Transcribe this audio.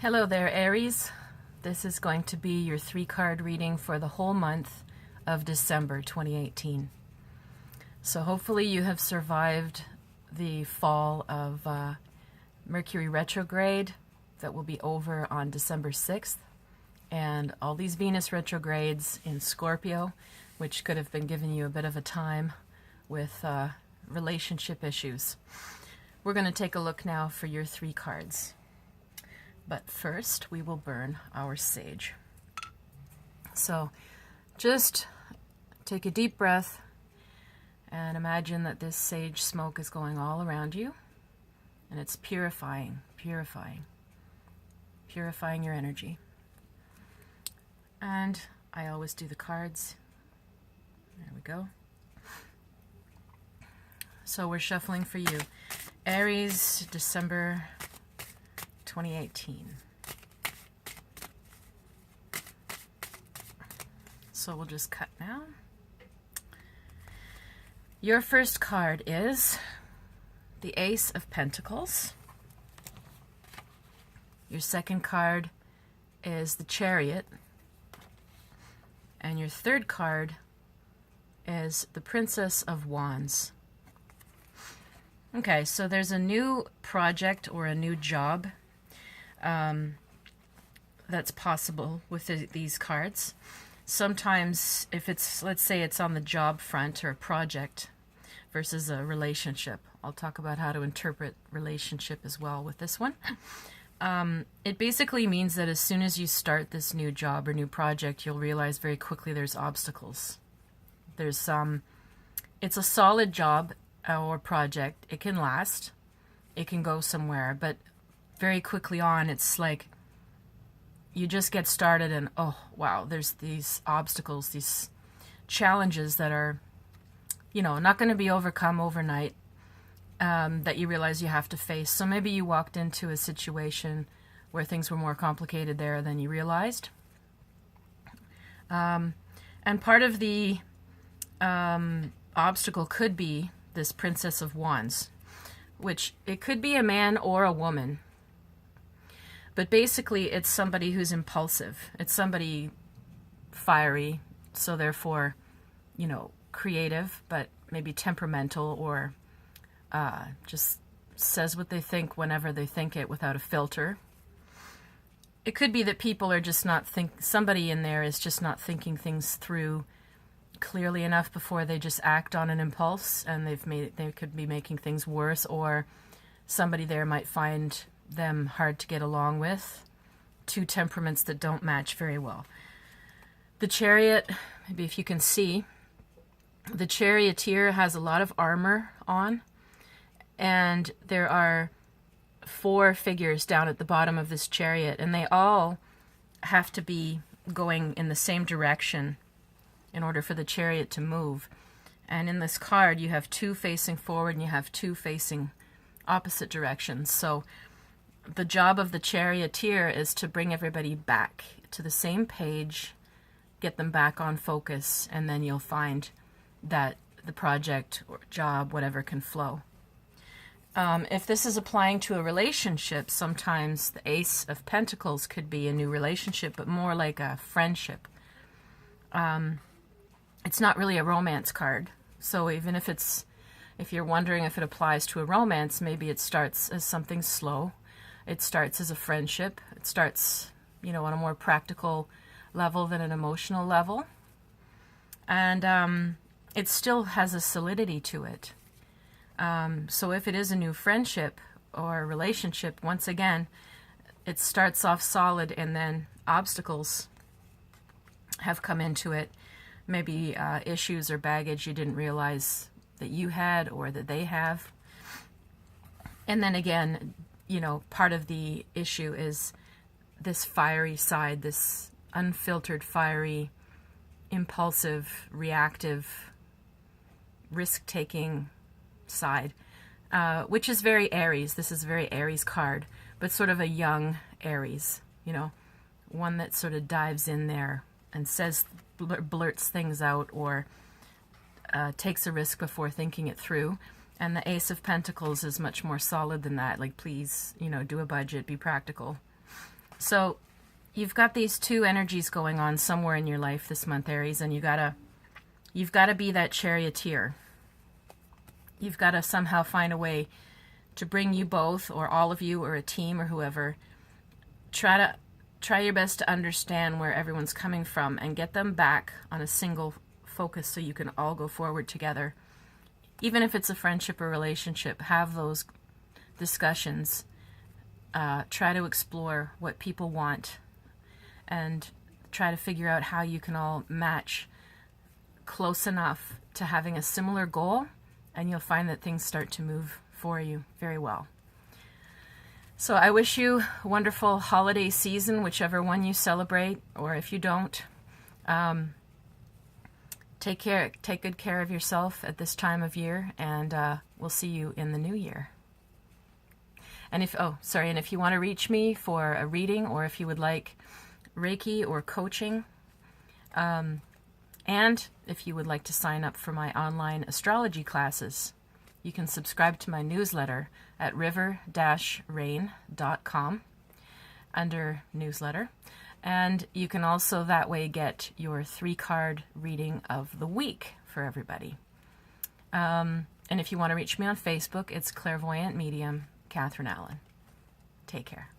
Hello there, Aries. This is going to be your 3-card reading for the whole month of December 2018. So hopefully you have survived the fall of Mercury retrograde that will be over on December 6th, and all these Venus retrogrades in Scorpio, which could have been giving you a bit of a time with relationship issues. We're going to take a look now for your 3 cards. But first, we will burn our sage. So just take a deep breath and imagine that this sage smoke is going all around you, and it's purifying your energy. And I always do the cards. There we go. So we're shuffling for you. Aries, December 2018. So we'll just cut now. Your first card is the Ace of Pentacles. Your second card is the Chariot. And your third card is the Princess of Wands. Okay, so there's a new project or a new job that's possible with these cards. Sometimes if it's, let's say it's on the job front or a project versus a relationship. I'll talk about how to interpret relationship as well with this one. It basically means that as soon as you start this new job or new project, you'll realize very quickly there's obstacles. It's a solid job or project. It can last. It can go somewhere, but very quickly on, it's like you just get started and, oh, wow, there's these obstacles, these challenges that are, not going to be overcome overnight, that you realize you have to face. So maybe you walked into a situation where things were more complicated there than you realized. And part of the obstacle could be this Princess of Wands, which it could be a man or a woman. But basically, it's somebody who's impulsive. It's somebody fiery, so therefore, creative, but maybe temperamental, or just says what they think whenever they think it without a filter. It could be that people are just somebody in there is just not thinking things through clearly enough before they just act on an impulse, and they could be making things worse, or somebody there might find them hard to get along with. 2 temperaments that don't match very well. The Chariot, maybe if you can see, the charioteer has a lot of armor on, and there are 4 figures down at the bottom of this chariot, and they all have to be going in the same direction in order for the chariot to move. And in this card, you have 2 facing forward and you have 2 facing opposite directions. So the job of the charioteer is to bring everybody back to the same page, get them back on focus, and then you'll find that the project or job, whatever, can flow. If this is applying to a relationship, sometimes the Ace of Pentacles could be a new relationship, but more like a friendship. It's not really a romance card. So even if you're wondering if it applies to a romance, maybe it starts as something slow. It starts as a friendship. It starts, on a more practical level than an emotional level. And it still has a solidity to it. So if it is a new friendship or relationship, once again, it starts off solid and then obstacles have come into it. Maybe issues or baggage you didn't realize that you had or that they have. And then again, part of the issue is this fiery side, this unfiltered, fiery, impulsive, reactive, risk-taking side, which is very Aries. This is a very Aries card, but sort of a young Aries, one that sort of dives in there and blurts things out, or takes a risk before thinking it through. And the Ace of Pentacles is much more solid than that. Like, please, do a budget, be practical. So you've got these two energies going on somewhere in your life this month, Aries, and you've got to be that charioteer. You've got to somehow find a way to bring you both, or all of you, or a team, or whoever. Try your best to understand where everyone's coming from and get them back on a single focus so you can all go forward together. Even if it's a friendship or relationship, have those discussions. Try to explore what people want and try to figure out how you can all match close enough to having a similar goal, and you'll find that things start to move for you very well. So I wish you a wonderful holiday season, whichever one you celebrate, or if you don't, take good care of yourself at this time of year, and we'll see you in the new year. And if you want to reach me for a reading, or if you would like Reiki or coaching, and if you would like to sign up for my online astrology classes, you can subscribe to my newsletter at river-rain.com under newsletter. And you can also that way get your 3-card reading of the week for everybody. And if you want to reach me on Facebook, it's Clairvoyant Medium Catherine Allen. Take care.